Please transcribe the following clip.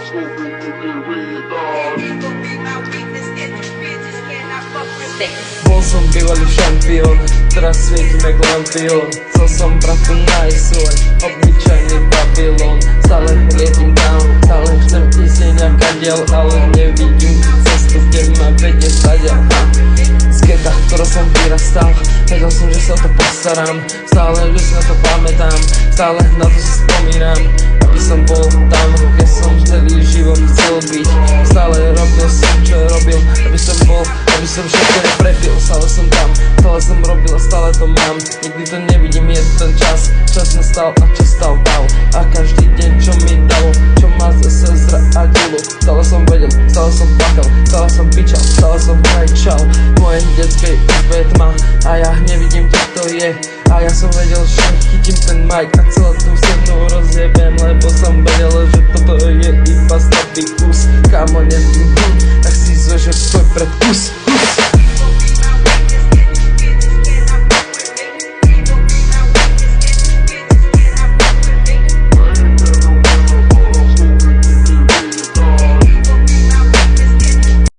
Bol som bývalý šampión, teraz svietim jak lampión. Chcel som bratu nájsť svoj obyčajný Babylon. Stále lietím tam, stále chcem ísť nejakadiaľ, ale nevidím cestu, kde ma vedie stadiaľ. Z geta, v ktorom som vyrastal, vedel som, že sa to postaram. Stále, že si na to pamätám, stále na to si spomínam. Aby som bol tam, kde som celý život chcel byť. Stále robil som, čo robil, aby som bol, aby som všetko neprepil. Stále som tam, stále som robil a stále to mám. Nikdy to nevidím, je ten čas, čas nastal a čas stal dal. A každý deň, čo mi dalo, čo ma zase zradilo. Stále som vedel, stále som plakal, stále som pičal, stále som krajčal. V mojej detskej izbe je tma a ja nevidím, kde to je. A ja som vedel, že chytím ten mic a celú tú scénu rozjebem, lebo som vedel, že toto je iba slabý kus. Kámo, nevím, tak si zvežer svoj predkus.